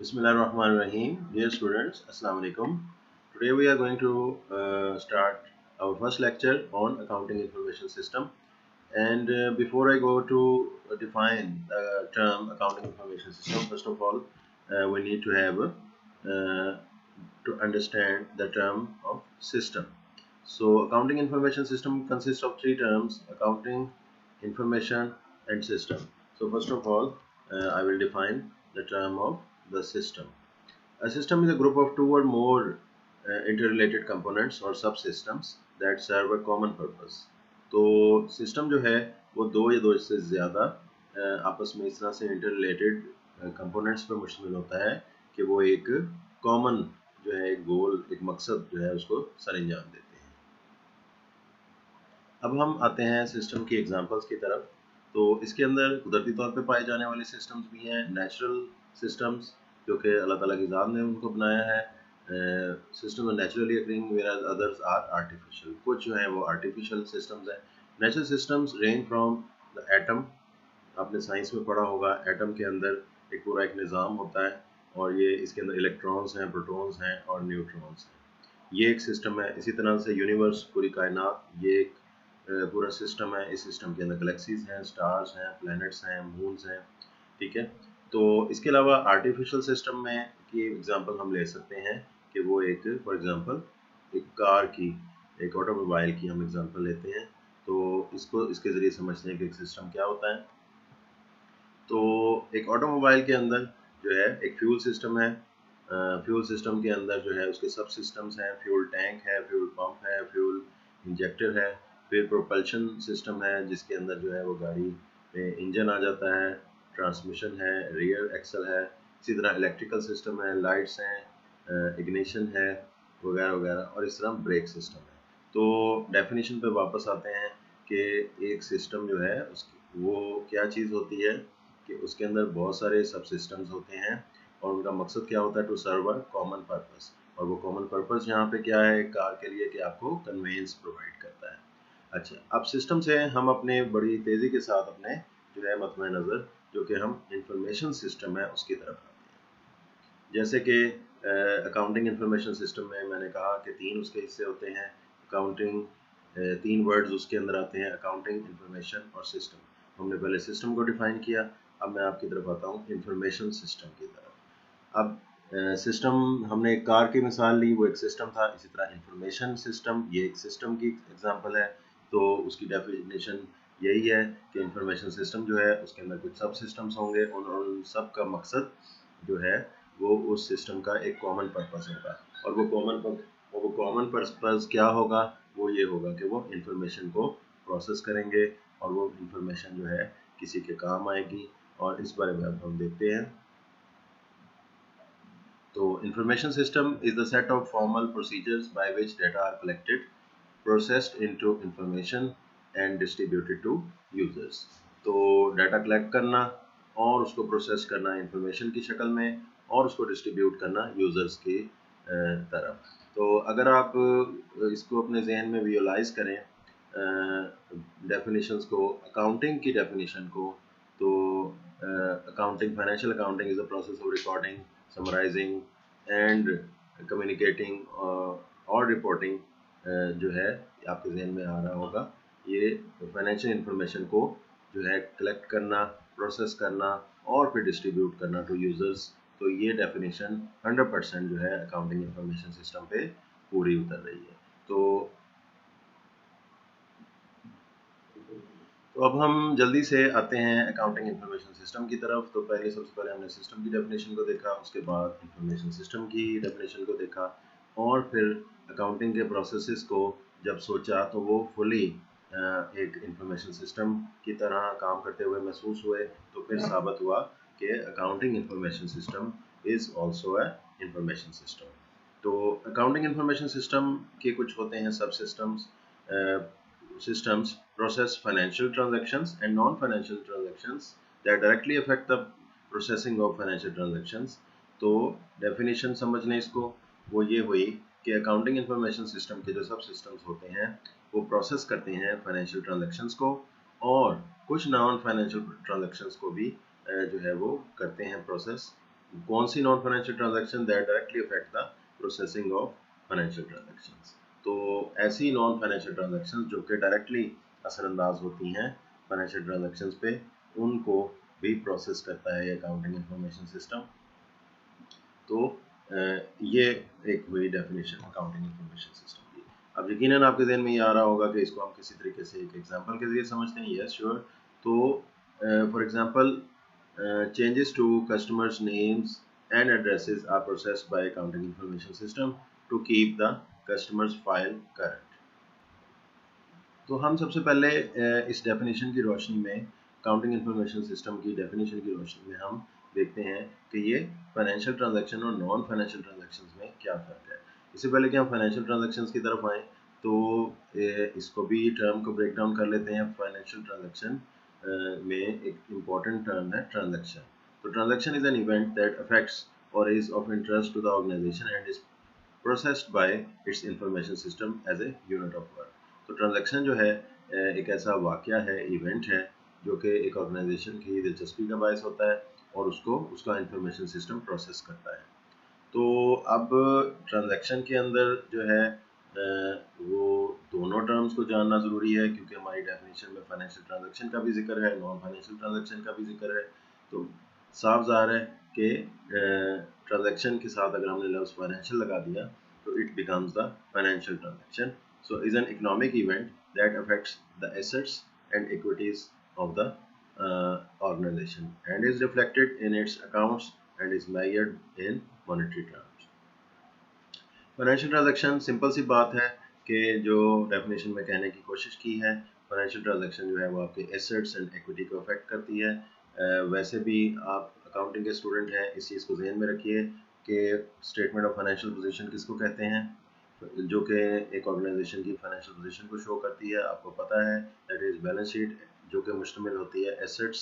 Bismillahirrahmanirrahim. Dear students, Assalamu alaikum. Today we are going to start our first lecture on accounting information system. And before I go to define the term accounting information system, first of all, we need to have to understand the term of system. So accounting information system consists of three terms: accounting, information, and system. So first of all, I will define the term of the system. A system is a group of two or more interrelated components or subsystems that serve a common purpose. तो system जो है वो दो या दो से ज़्यादा आपस में इस तरह से इंटररिलेटेड कंपोनेंट्स पर मुश्तमिल होता है कि वो एक कॉमन जो है एक गोल एक मकसद जो है उसको सर अंजाम देते हैं। अब हम आते हैं सिस्टम की एग्जांपल्स की तरफ। तो इसके अंदर कुदरती तौर पे पाए जाने वाले सिस्टम्स भी हैं, नेचुरल सिस्टम्स जो कि अल्लाह ताला की ज़ात ने उनको बनाया है। System naturally occurring where others are artificial, कुछ जो है वो आर्टिफिशियल सिस्टम्स हैं। Natural systems range from the atom, आपने साइंस में पढ़ा होगा एटम के अंदर एक पूरा एक निज़ाम होता है और ये इसके अंदर इलेक्ट्रॉन्स हैं, प्रोटॉन्स हैं और न्यूट्रॉन्स हैं। ये एक सिस्टम है। इसी तरह से यूनिवर्स, पूरी कायनात, ये एक पूरा सिस्टम है। इस सिस्टम के अंदर गैलेक्सीज हैं, स्टार्स हैं, प्लैनेट्स हैं, मून्स हैं, ठीक है। तो इसके अलावा आर्टिफिशियल सिस्टम में की एग्जांपल हम ले सकते हैं कि वो एक फॉर एग्जांपल एक कार की, एक ऑटोमोबाइल की हम एग्जांपल लेते हैं। तो इसको इसके ज़रिए समझते हैं कि एक सिस्टम क्या होता है। तो एक ऑटोमोबाइल के अंदर जो है एक फ्यूल सिस्टम है। फ्यूल सिस्टम के अंदर जो है उसके सब सिस्टम्स हैं, फ्यूल टैंक है, फ्यूल पंप है, फ्यूल इंजेक्टर है, फिर प्रोपल्शन सिस्टम है जिसके अंदर जो है वो गाड़ी में इंजन आ जाता है, ट्रांसमिशन है, रियर एक्सल है, इसी तरह इलेक्ट्रिकल सिस्टम है, लाइट्स हैं, इग्निशन है वगैरह वगैरह, और इस तरह ब्रेक सिस्टम है। तो डेफिनेशन पे वापस आते हैं कि एक सिस्टम जो है उसकी वो क्या चीज़ होती है कि उसके अंदर बहुत सारे सब सिस्टम्स होते हैं और उनका मकसद क्या होता है, to serve a common purpose. और वो कॉमन पर्पस यहाँ पे क्या है कार के लिए कि आपको कन्वेंस प्रोवाइड करता है। अच्छा, अब सिस्टम से हम अपने बड़ी तेज़ी के साथ अपने जो है मतमे नज़र जो कि हम इंफॉर्मेशन सिस्टम है उसकी तरफ आते हैं। जैसे कि अकाउंटिंग इंफॉर्मेशन सिस्टम में मैंने कहा कि तीन उसके हिस्से होते हैं। अकाउंटिंग, तीन वर्ड्स उसके अंदर आते हैं, अकाउंटिंग, इंफॉर्मेशन और सिस्टम। हमने पहले सिस्टम को डिफाइन किया, अब मैं आपकी तरफ आता हूँ इंफॉर्मेशन सिस्टम की तरफ। अब सिस्टम हमने एक कार की मिसाल ली, वो एक सिस्टम था। इसी तरह इंफॉर्मेशन सिस्टम ये एक सिस्टम की एग्जांपल है। तो उसकी डेफिनेशन यही है कि इंफॉर्मेशन सिस्टम जो है उसके अंदर कुछ सब सिस्टम्स होंगे, उन सब का मकसद जो है वो उस सिस्टम का एक कॉमन पर्पस होगा। और वो कॉमन पर्पस क्या होगा, वो ये होगा कि वो इंफॉर्मेशन को प्रोसेस करेंगे और वो इंफॉर्मेशन जो है किसी के काम आएगी, और इस बारे में अब हम देखते हैं। तो information system is the set of formal procedures by which data are collected, processed into information and distributed to users. तो डाटा कलेक्ट करना और उसको प्रोसेस करना इंफॉर्मेशन की शक्ल में और उसको डिस्ट्रीब्यूट करना यूजर्स की तरफ। तो अगर आप इसको अपने जहन में विजुअलाइज करें डेफिनेशंस को, अकाउंटिंग की डेफिनेशन को, तो accounting, financial accounting is the process of recording, summarising and communicating और रिपोर्टिंग जो है आपके जहन में आ रहा होगा। ये फाइनेंशियल इंफॉर्मेशन को जो है कलेक्ट करना, प्रोसेस करना और फिर डिस्ट्रीब्यूट करना टू यूजर्स। तो ये डेफिनेशन 100% जो है अकाउंटिंग इंफॉर्मेशन सिस्टम पे पूरी उतर रही है। तो अब हम जल्दी से आते हैं अकाउंटिंग इंफॉर्मेशन सिस्टम की तरफ। तो सबसे पहले हमने सिस्टम की डेफिनेशन को देखा, उसके बाद इंफॉर्मेशन सिस्टम की डेफिनेशन को देखा, और फिर अकाउंटिंग के प्रोसेसेस को जब सोचा तो वो फुली एक इंफॉर्मेशन सिस्टम की तरह काम करते हुए महसूस हुए। तो फिर साबित हुआ कि accounting information system is also a information system. तो अकाउंटिंग इंफॉर्मेशन सिस्टम के कुछ होते हैं सब systems. Systems process financial transactions and non-financial transactions that directly affect the processing of financial transactions। तो डेफिनेशन समझने इसको, वो ये हुई कि अकाउंटिंग इंफॉर्मेशन सिस्टम के जो सब सिस्टम्स होते हैं वो प्रोसेस करते हैं फाइनेंशियल ट्रांजैक्शंस को, और कुछ नॉन फाइनेंशियल ट्रांजैक्शंस को भी जो है वो करते हैं प्रोसेस। कौन सी non financial transaction that directly affect the processing of financial transactions. तो ऐसी नॉन फाइनेंशियल ट्रांजैक्शंस जो कि डायरेक्टली असरअंदाज होती हैं फाइनेंशियल ट्रांजैक्शंस पे, उनको भी प्रोसेस करता है अकाउंटिंग इंफॉर्मेशन सिस्टम। तो ये एक हुई डेफिनेशन अकाउंटिंग इंफॉर्मेशन सिस्टम की। अब यकीनन आपके जहन में ये आ रहा होगा कि इसको हम किसी तरीके से एक एग्जांपल के जरिए समझते हैं। Yes sure. तो for example changes to customers names and addresses are processed by accounting information system to keep the customers file current। तो हम सबसे पहले इस डेफिनेशन की रोशनी में, अकाउंटिंग इंफॉर्मेशन सिस्टम की डेफिनेशन की रोशनी में हम देखते हैं कि ये फाइनेंशियल ट्रांजैक्शन और नॉन फाइनेंशियल ट्रांजैक्शंस में क्या फ़र्क है। इससे पहले कि हम फाइनेंशियल ट्रांजैक्शंस की तरफ आएँ तो इसको भी टर्म को ब्रेक डाउन कर लेते हैं। फाइनेंशियल ट्रांजैक्शन में एक इम्पॉर्टेंट टर्म है ट्रांजैक्शन। तो transaction is an event that affects और is of interest to the organisation and is processed by its information system as a unit of work. तो transaction जो है एक ऐसा वाक़या है, इवेंट है, जो कि एक ऑर्गेनाइजेशन की दिलचस्पी का बायस होता है और उसको उसका इंफॉर्मेशन सिस्टम प्रोसेस करता है। तो अब ट्रांजैक्शन के अंदर जो है वो दोनों टर्म्स को जानना ज़रूरी है, क्योंकि हमारी डेफिनेशन में फाइनेंशियल ट्रांजैक्शन का भी जिक्र है, नॉन फाइनेंशियल ट्रांजैक्शन का भी जिक्र है। तो साफ ज़ाहिर है कि ट्रांजैक्शन के साथ अगर हमने लफ्ज़ फाइनेंशियल लगा दिया तो it becomes the financial transaction. So is an economic event that affects the assets and equities of the organization and is reflected in its accounts and is measured in monetary terms। Financial transaction, simple सी बात है कि जो definition में कहने की कोशिश की है, फाइनेंशियल ट्रांजैक्शन जो है वो आपके एसेट्स एंड इक्विटी को अफेक्ट करती है। वैसे भी आप अकाउंटिंग के स्टूडेंट हैं, इस चीज़ को जहन में रखिए कि स्टेटमेंट ऑफ फाइनेंशियल पोजीशन किसको कहते हैं, जो कि एक ऑर्गेनाइजेशन की फाइनेंशियल पोजीशन को शो करती है। आपको पता है दैट इज़ बैलेंस शीट, जो कि मुश्तमिल होती है assets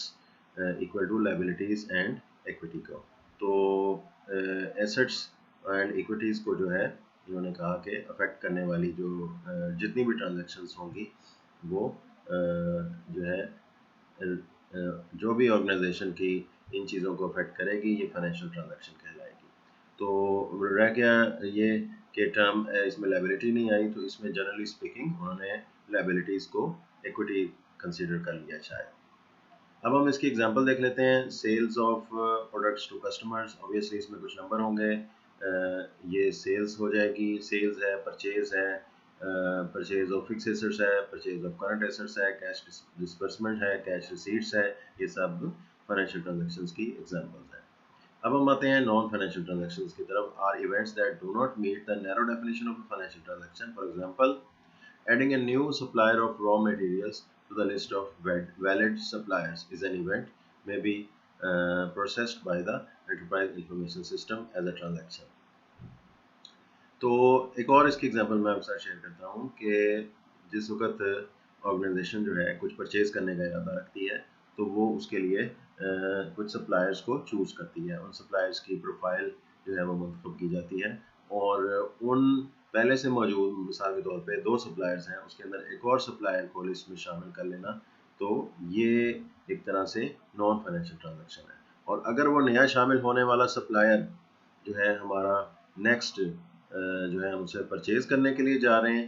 equal to liabilities and equity को। तो एसेट्स एंड इक्विटीज़ को जो है इन्होंने कहा कि अफेक्ट करने वाली जो जितनी भी ट्रांजैक्शंस होंगी वो जो है जो भी ऑर्गेनाइजेशन की इन चीज़ों को अफेक्ट करेगी, ये फाइनेंशियल ट्रांजैक्शन कहलाएगी। तो रह गया ये कि टर्म इसमें लायबिलिटी नहीं आई, तो इसमें जनरली स्पीकिंग उन्होंने लायबिलिटीज़ को इक्विटी कंसीडर कर लिया शायद। अब हम इसकी एग्जांपल देख लेते हैं। Sales of products to customers, obviously इसमें कुछ नंबर होंगे, ये सेल्स हो जाएगी, सेल्स है, परचेज है, परचेज ऑफ फिक्स एसेट्स है, परचेज ऑफ करंट एसेट्स है, कैश डिस्बर्समेंट है, कैश रिसीट्स है, ये सब फाइनेंशियल ट्रांजैक्शंस की एग्जांपल्स हैं। अब हम आते हैं नॉन फाइनेंशियल ट्रांजैक्शंस की तरफ। Are events that do not meet the narrow definition of a financial transaction. For example, adding a new supplier of raw materials to the list of valid suppliers is an event, may be processed by the enterprise information system as a transaction। तो एक और इसकी example मैं आपके साथ share करता हूँ कि जिस वक्त ऑर्गेनाइजेशन जो है कुछ परचेज करने का इरादा रखती है, तो वो उसके लिए कुछ सप्लायर्स को चूज़ करती है। उन सप्लायर्स की प्रोफाइल जो है वो मुंतखब की जाती है और उन पहले से मौजूद, मिसाल के तौर पे 2 सप्लायर्स हैं, उसके अंदर एक और सप्लायर को लिस्ट में शामिल कर लेना, तो ये एक तरह से नॉन फाइनेंशियल ट्रांजैक्शन है। और अगर वो नया शामिल होने वाला सप्लायर जो है हमारा नेक्स्ट जो है हम उसे परचेज करने के लिए जा रहे हैं,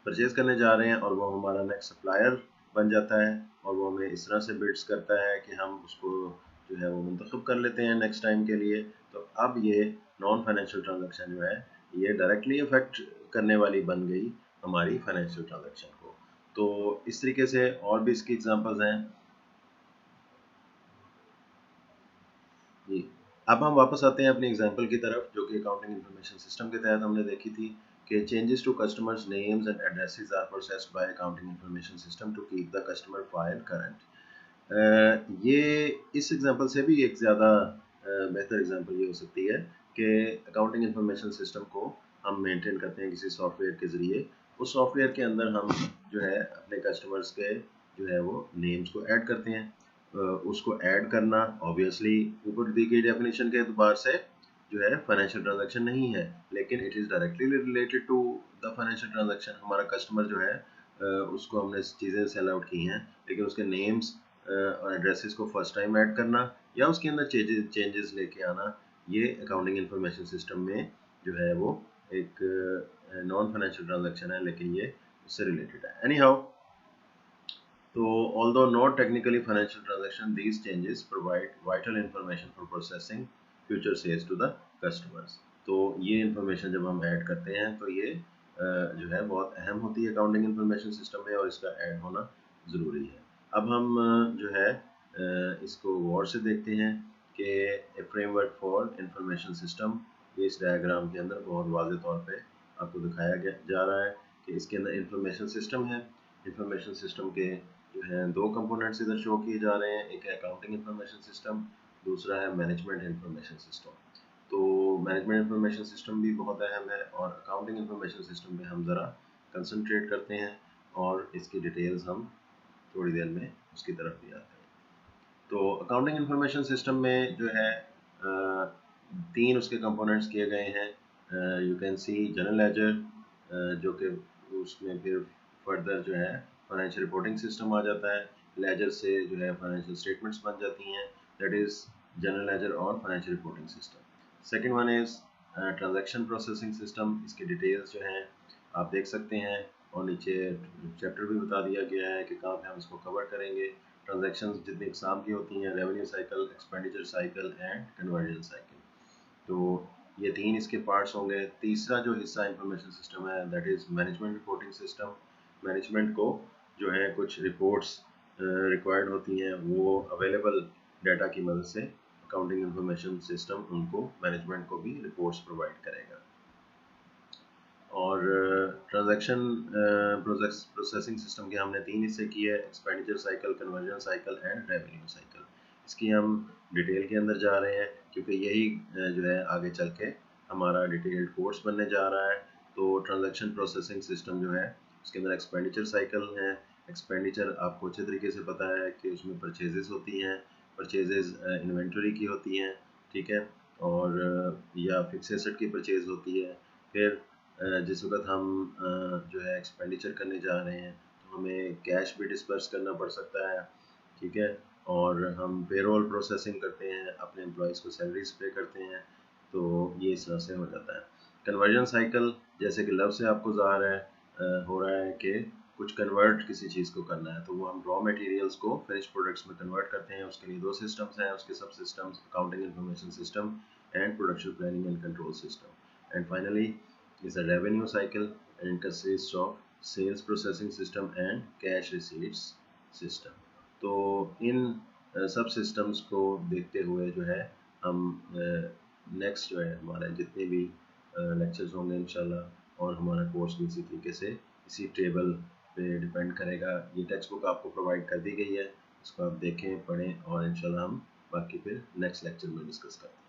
परचेज करने जा रहे हैं और वो हमारा नेक्स्ट सप्लायर बन जाता है और वो हमें इस तरह से बिड्स करता है कि हम उसको जो है वो मुंतखब कर लेते हैं नेक्स्ट टाइम के लिए। तो अब ये नॉन फाइनेंशियल ट्रांजैक्शन जो है ये डायरेक्टली अफेक्ट करने वाली बन गई हमारी फाइनेंशियल ट्रांजैक्शन को। तो इस तरीके से और भी इसकी एग्जांपल्स हैं जी। अब हम वापस आते हैं अपनी एग्जांपल की तरफ, जो कि अकाउंटिंग इंफॉर्मेशन सिस्टम के तहत हमने देखी थी कि changes to customers names and addresses are processed by accounting information system to keep the customer file current. ये इस एग्जांपल से भी एक ज़्यादा बेहतर एग्जांपल ये हो सकती है कि अकाउंटिंग इंफॉर्मेशन सिस्टम को हम मेंटेन करते हैं किसी सॉफ्टवेयर के ज़रिए। उस सॉफ्टवेयर के अंदर हम जो है अपने कस्टमर्स के जो है वो नेम्स को ऐड करते हैं। उसको ऐड करना ऑब्वियसली ऊपर दी गई डेफिनेशन के एतबार से जो है फाइनेंशियल ट्रांजैक्शन नहीं है, लेकिन it is directly related to the financial transaction. हमारा कस्टमर जो है उसको हमने चीज़ें सेल आउट की हैं, लेकिन उसके नेम्स और एड्रेसेस को फर्स्ट टाइम ऐड करना या उसके अंदर चेंजेस लेके आना, ये अकाउंटिंग इंफॉर्मेशन सिस्टम में जो है वो एक नॉन फाइनेंशियल ट्रांजैक्शन है, लेकिन ये उससे रिलेटेड है। एनी हाउ, तो although not technically financial transaction, these changes provide vital information for processing future sales to the customers। तो ये इंफॉर्मेशन जब हम ऐड करते हैं तो ये जो है बहुत अहम होती है अकाउंटिंग इंफॉर्मेशन सिस्टम में, और इसका ऐड होना ज़रूरी है। अब हम जो है इसको गौर से देखते हैं कि ए फ्रेमवर्क फॉर इंफॉर्मेशन सिस्टम, ये इस डायग्राम के अंदर बहुत वाज़ेह तौर पे आपको दिखाया जा रहा है कि इसके अंदर इंफॉर्मेशन सिस्टम है। इंफॉर्मेशन सिस्टम के जो है दो कंपोनेंट्स इधर शो किए जा रहे हैं, एक है अकाउंटिंग इंफॉर्मेशन सिस्टम, दूसरा है मैनेजमेंट इंफॉर्मेशन सिस्टम। तो मैनेजमेंट इंफॉर्मेशन सिस्टम भी बहुत अहम है, और अकाउंटिंग इंफॉर्मेशन सिस्टम पे हम ज़रा कंसंट्रेट करते हैं, और इसकी डिटेल्स हम थोड़ी देर में उसकी तरफ भी आते हैं। तो अकाउंटिंग इंफॉर्मेशन सिस्टम में जो है तीन उसके कंपोनेंट्स किए गए हैं। You can see general ledger, जो कि उसमें फिर फर्दर जो है फाइनेंशियल रिपोर्टिंग सिस्टम आ जाता है। लेजर से जो है फाइनेंशियल स्टेटमेंट्स बन जाती हैं, दैट इज़ जनरल लेजर और financial reporting system. Second one is transaction processing system. इसके डिटेल्स जो हैं आप देख सकते हैं, और नीचे चैप्टर भी बता दिया गया है कि कहाँ पे हम इसको कवर करेंगे। ट्रांजैक्शंस जितनी इकसाम की होती हैं, revenue cycle, expenditure cycle and conversion cycle. तो ये तीन इसके पार्ट्स होंगे। तीसरा जो हिस्सा इंफॉर्मेशन सिस्टम है that is management reporting system. Management को जो है कुछ रिपोर्ट्स रिक्वायर्ड होती हैं, वो अवेलेबल डाटा की मदद से अकाउंटिंग इंफॉर्मेशन सिस्टम उनको मैनेजमेंट को भी रिपोर्ट्स प्रोवाइड करेगा। और ट्रांजैक्शन प्रोसेसिंग सिस्टम के हमने तीन हिस्से किए हैं, expenditure cycle, conversion cycle and revenue cycle. इसकी हम डिटेल के अंदर जा रहे हैं, क्योंकि यही जो है आगे चल के हमारा डिटेल्ड कोर्स बनने जा रहा है। तो ट्रांजैक्शन प्रोसेसिंग सिस्टम जो है उसके अंदर एक्सपेंडिचर साइकिल है। एक्सपेंडिचर आपको अच्छे तरीके से पता है कि उसमें परचेजेस होती हैं, परचेजेस इन्वेंटरी की होती हैं, ठीक है, और या फिक्स एसेट की परचेज होती है। फिर जिस वक्त हम जो है एक्सपेंडिचर करने जा रहे हैं तो हमें कैश भी डिस्पर्स करना पड़ सकता है, ठीक है, और हम पेरोल प्रोसेसिंग करते हैं, अपने एम्प्लॉयज़ को सैलरीज पे करते हैं, तो ये इस तरह से हो जाता है। कन्वर्जन साइकिल, जैसे कि लव से आपको ज़ाहिर है हो रहा है कि कुछ कन्वर्ट किसी चीज़ को करना है, तो वो हम रॉ मटेरियल्स को फिनिश प्रोडक्ट्स में कन्वर्ट करते हैं। उसके लिए दो सिस्टम्स हैं, उसके सब systems accounting information system and production planning and control system. And finally is a revenue cycle and consists of sales processing system and cash receipts system। तो इन सब सिस्टम्स को देखते हुए जो है हम नेक्स्ट जो है हमारे जितने भी लेक्चर्स होंगे इंशाल्लाह, और हमारा कोर्स भी इसी तरीके से इसी टेबल पे डिपेंड करेगा। ये टेक्स्ट बुक आपको प्रोवाइड कर दी गई है, इसको आप देखें, पढ़ें, और इंशाल्लाह हम बाकी फिर नेक्स्ट लेक्चर में डिस्कस करते हैं।